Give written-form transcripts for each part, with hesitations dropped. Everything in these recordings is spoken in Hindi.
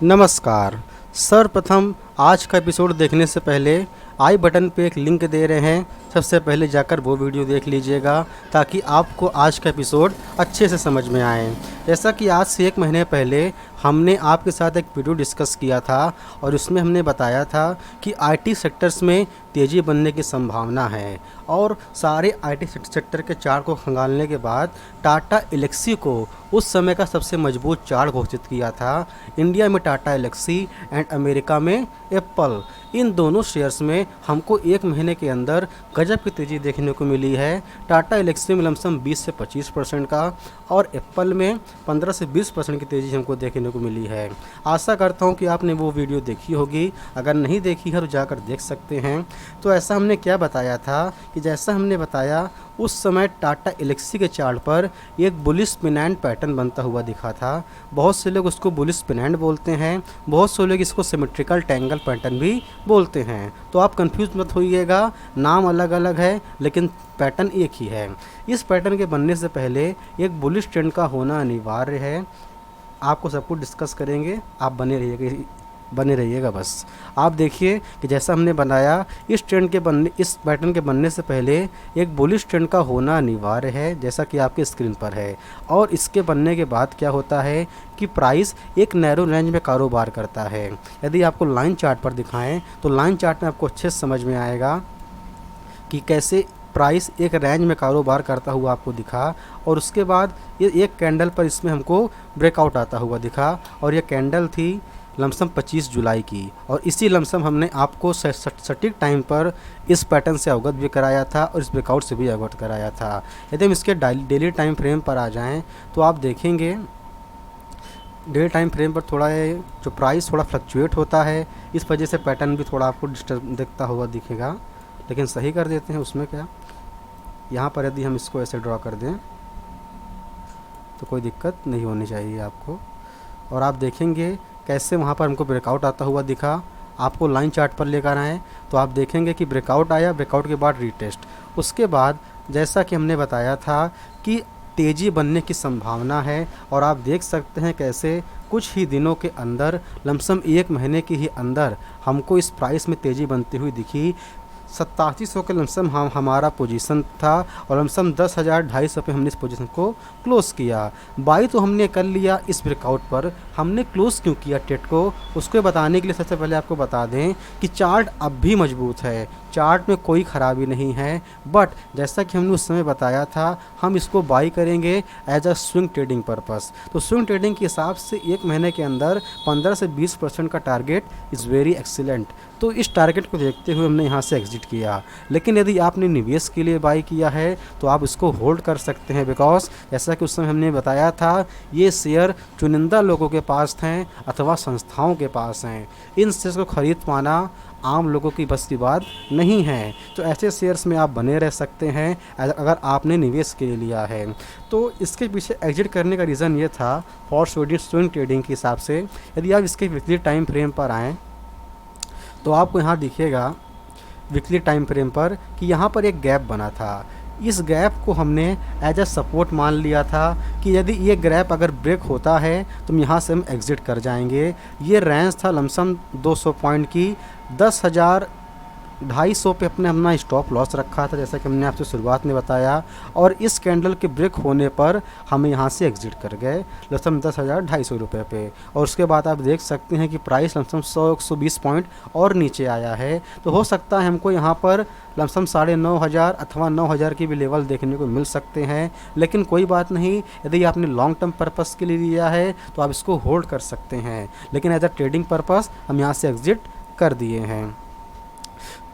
नमस्कार। सर्वप्रथम आज का एपिसोड देखने से पहले आई बटन पे एक लिंक दे रहे हैं, सबसे पहले जाकर वो वीडियो देख लीजिएगा ताकि आपको आज का एपिसोड अच्छे से समझ में आए। जैसा कि आज से 1 महीने पहले हमने आपके साथ एक वीडियो डिस्कस किया था और उसमें हमने बताया था कि आईटी सेक्टर्स में तेज़ी बनने की संभावना है और सारे आईटी सेक्टर के चार्ट को खंगालने के बाद टाटा एलेक्सी को उस समय का सबसे मजबूत चार्ट घोषित किया था। इंडिया में टाटा एलेक्सी एंड अमेरिका में एप्पल, इन दोनों शेयर्स में हमको 1 महीने के अंदर गजब की तेज़ी देखने को मिली है। टाटा एलेक्सी में लमसम 20 से 25% का और एप्पल में 15 से 20% की तेज़ी हमको देखने को मिली है। आशा करता हूँ कि आपने वो वीडियो देखी होगी, अगर नहीं देखी है तो जाकर देख सकते हैं। तो ऐसा हमने क्या बताया था कि जैसा हमने बताया उस समय टाटा एलेक्सी के चार्ट पर एक बुलिश पिनेंट पैटर्न बनता हुआ दिखा था। बहुत से लोग उसको बुलिश पिनेंट बोलते हैं, बहुत से लोग इसको सिमेट्रिकल ट्रायंगल पैटर्न भी बोलते हैं। तो आप कंफ्यूज मत होइएगा, नाम अलग अलग है लेकिन पैटर्न एक ही है। इस पैटर्न के बनने से पहले एक बुलिश ट्रेंड का होना अनिवार्य है। आपको सब कुछ डिस्कस करेंगे, आप बने रहिएगा बस। आप देखिए कि जैसा हमने बनाया इस पैटर्न के बनने से पहले एक बुलिश ट्रेंड का होना अनिवार्य है, जैसा कि आपके स्क्रीन पर है। और इसके बनने के बाद क्या होता है कि प्राइस एक नैरो रेंज में कारोबार करता है। यदि आपको लाइन चार्ट पर दिखाएं तो लाइन चार्ट में आपको अच्छे से समझ में आएगा कि कैसे प्राइस एक रेंज में कारोबार करता हुआ आपको दिखा। और उसके बाद ये एक कैंडल पर इसमें हमको ब्रेकआउट आता हुआ दिखा और ये कैंडल थी लमसम 25 जुलाई की। और इसी लमसम हमने आपको सटीक टाइम पर इस पैटर्न से अवगत भी कराया था और इस ब्रेकआउट से भी अवगत कराया था। यदि हम इसके डेली टाइम फ्रेम पर आ जाएं तो आप देखेंगे डेली टाइम फ्रेम पर थोड़ा जो प्राइस थोड़ा फ्लक्चुएट होता है, इस वजह से पैटर्न भी थोड़ा आपको डिस्टर्ब दिखता हुआ दिखेगा। लेकिन सही कर देते हैं, उसमें क्या। यहाँ पर यदि हम इसको ऐसे ड्रॉ कर दें तो कोई दिक्कत नहीं होनी चाहिए आपको। और आप देखेंगे कैसे वहाँ पर हमको ब्रेकआउट आता हुआ दिखा। आपको लाइन चार्ट पर लेकर आएँ तो आप देखेंगे कि ब्रेकआउट आया, ब्रेकआउट के बाद रीटेस्ट। उसके बाद जैसा कि हमने बताया था कि तेज़ी बनने की संभावना है और आप देख सकते हैं कैसे कुछ ही दिनों के अंदर लमसम 1 महीने के ही अंदर हमको इस प्राइस में तेज़ी बनती हुई दिखी। 8700 के लमसम हमारा पोजीशन था और लमसम 10,250 पे हमने इस पोजीशन को क्लोज़ किया। बाई तो हमने कर लिया इस ब्रेकआउट पर। हमने क्लोज़ क्यों किया ट्रेड को, उसको बताने के लिए सबसे पहले आपको बता दें कि चार्ट अब भी मजबूत है, चार्ट में कोई ख़राबी नहीं है। बट जैसा कि हमने उस समय बताया था, हम इसको बाई करेंगे as a swing trading purpose. तो स्विंग ट्रेडिंग के हिसाब से 1 महीने के अंदर 15 से 20% का टारगेट इज़ वेरी एक्सीलेंट। तो इस टारगेट को देखते हुए हमने यहाँ से एग्जिट किया। लेकिन यदि आपने निवेश के लिए बाई किया है तो आप इसको होल्ड कर सकते हैं, बिकॉज जैसा कि उस समय हमने बताया था ये शेयर चुनिंदा लोगों के पास हैं अथवा संस्थाओं के पास हैं। इन शेयर्स को खरीद पाना आम लोगों की बस की बात नहीं है। तो ऐसे शेयर्स में आप बने रह सकते हैं अगर आपने निवेश के लिए लिया है। तो इसके पीछे एग्जिट करने का रीज़न ये था फॉर स्विंग ट्रेडिंग के हिसाब से। यदि आप इसके वीकली टाइम फ्रेम पर आएँ तो आपको यहाँ दिखेगा वीकली टाइम फ्रेम पर कि यहाँ पर एक गैप बना था। इस गैप को हमने एज अ सपोर्ट मान लिया था कि यदि ये गैप अगर ब्रेक होता है तो यहाँ से हम एग्ज़िट कर जाएंगे। ये रेंज था लमसम 200 पॉइंट की। 10,250 पे अपना स्टॉप लॉस रखा था, जैसा कि हमने आपसे शुरुआत में बताया। और इस कैंडल के ब्रेक होने पर हम यहाँ से एग्ज़िट कर गए लमसम 10,250 रुपये पे। और उसके बाद आप देख सकते हैं कि प्राइस लमसम 100-120 पॉइंट और नीचे आया है। तो हो सकता है हमको यहाँ पर लमसम 9,500 अथवा 9,000 की भी लेवल देखने को मिल सकते हैं। लेकिन कोई बात नहीं, यदि आपने लॉन्ग टर्म पर्पस के लिए लिया है तो आप इसको होल्ड कर सकते हैं। लेकिन एज अ ट्रेडिंग पर्पस हम यहाँ से एग्ज़िट कर दिए हैं।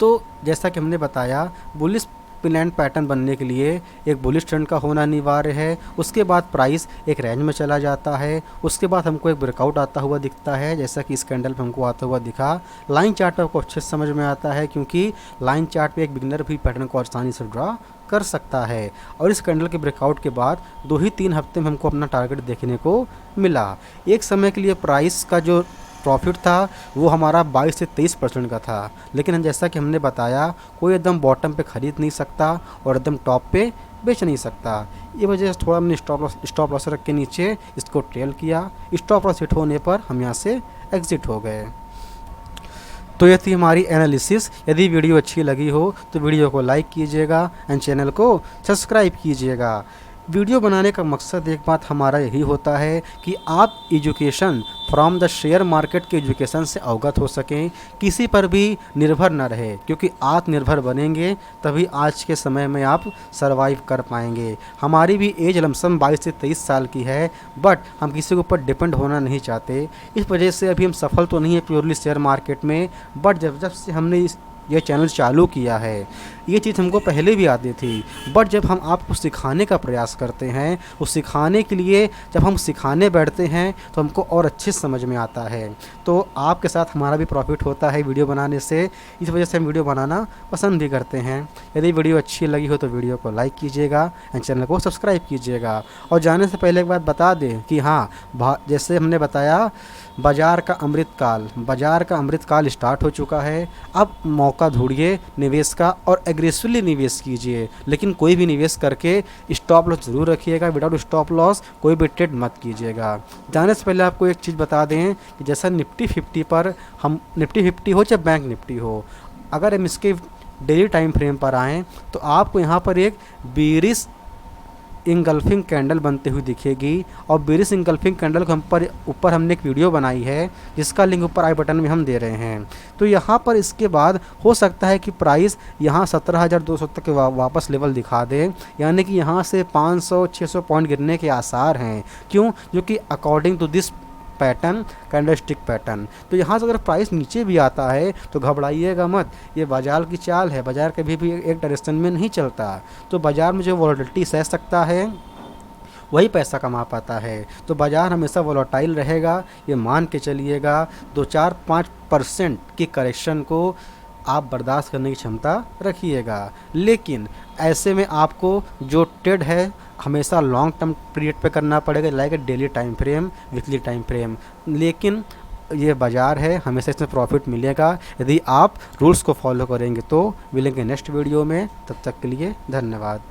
तो जैसा कि हमने बताया बुलिश पिनेंट पैटर्न बनने के लिए एक बुलिश ट्रेंड का होना अनिवार्य है। उसके बाद प्राइस एक रेंज में चला जाता है। उसके बाद हमको एक ब्रेकआउट आता हुआ दिखता है, जैसा कि इस कैंडल पे हमको आता हुआ दिखा। लाइन चार्ट पर आपको अच्छे से समझ में आता है क्योंकि लाइन चार्ट पे एक बिगिनर भी पैटर्न को आसानी से ड्रा कर सकता है। और इस कैंडल के ब्रेकआउट के बाद 2 ही 3 हफ्ते में हमको अपना टारगेट देखने को मिला। एक समय के लिए प्राइस का जो प्रॉफिट था वो हमारा 22 से 23% का था। लेकिन जैसा कि हमने बताया कोई एकदम बॉटम पे ख़रीद नहीं सकता और एकदम टॉप पे बेच नहीं सकता। ये वजह से थोड़ा हमने स्टॉप लॉस रख के नीचे इसको ट्रेल किया, स्टॉप लॉस हिट होने पर हम यहाँ से एग्ज़िट हो गए। तो ये थी हमारी एनालिसिस। यदि वीडियो अच्छी लगी हो तो वीडियो को लाइक कीजिएगा एंड चैनल को सब्सक्राइब कीजिएगा। वीडियो बनाने का मकसद एक बात हमारा यही होता है कि आप education from the share market के एजुकेशन से अवगत हो सकें, किसी पर भी निर्भर न रहे, क्योंकि आत्मनिर्भर बनेंगे तभी आज के समय में आप सरवाइव कर पाएंगे। हमारी भी एज लमसम 22 से 23 साल की है, बट हम किसी के ऊपर डिपेंड होना नहीं चाहते। इस वजह से अभी हम सफल तो नहीं है प्योरली शेयर मार्केट में, बट जब से हमने ये चैनल चालू किया है, ये चीज़ हमको पहले भी आती थी, बट जब हम आपको सिखाने का प्रयास करते हैं, उस सिखाने के लिए जब हम सिखाने बैठते हैं तो हमको और अच्छे समझ में आता है। तो आपके साथ हमारा भी प्रॉफिट होता है वीडियो बनाने से, इस वजह से हम वीडियो बनाना पसंद भी करते हैं। यदि वीडियो अच्छी लगी हो तो वीडियो को लाइक कीजिएगा एंड चैनल को सब्सक्राइब कीजिएगा। और जाने से पहले एक बात बता दें कि हाँ, जैसे हमने बताया बाज़ार का अमृतकाल स्टार्ट हो चुका है। अब मौका ढूंढिए निवेश का और एग्रेसिवली निवेश कीजिए, लेकिन कोई भी निवेश करके स्टॉप लॉस ज़रूर रखिएगा। विदाउट स्टॉप लॉस कोई भी ट्रेड मत कीजिएगा। जाने से पहले आपको एक चीज़ बता दें कि जैसा निफ्टी 50 पर हम निफ्टी 50 हो चाहे बैंक निफ्टी हो, अगर हम इसके डेली टाइम फ्रेम पर आएँ तो आपको यहाँ पर एक बेरिश इंगल्फिंग कैंडल बनते हुए दिखेगी। और बेरिश इंगल्फिंग कैंडल के ऊपर हमने एक वीडियो बनाई है जिसका लिंक ऊपर आई बटन में हम दे रहे हैं। तो यहाँ पर इसके बाद हो सकता है कि प्राइस यहाँ 17,200 तक वापस लेवल दिखा दे, यानी कि यहाँ से 500-600 पॉइंट गिरने के आसार हैं। क्यों? जो कि according to this pattern, candlestick pattern. तो यहाँ से अगर प्राइस नीचे भी आता है तो घबराइएगा मत, ये बाज़ार की चाल है। बाज़ार कभी भी एक डायरेक्शन में नहीं चलता। तो बाज़ार में जो वॉलेटिलिटी सह सकता है वही पैसा कमा पाता है। तो बाज़ार हमेशा वॉलेटाइल रहेगा, ये मान के चलिएगा। 2-4-5% की करेक्शन को आप बर्दाश्त करने की क्षमता रखिएगा, लेकिन ऐसे में आपको जो ट्रेड है हमेशा लॉन्ग टर्म पीरियड पे करना पड़ेगा, like daily time frame, weekly time frame. लेकिन ये बाज़ार है, हमेशा इसमें प्रॉफिट मिलेगा यदि आप रूल्स को फॉलो करेंगे। तो मिलेंगे नेक्स्ट वीडियो में, तब तक के लिए धन्यवाद।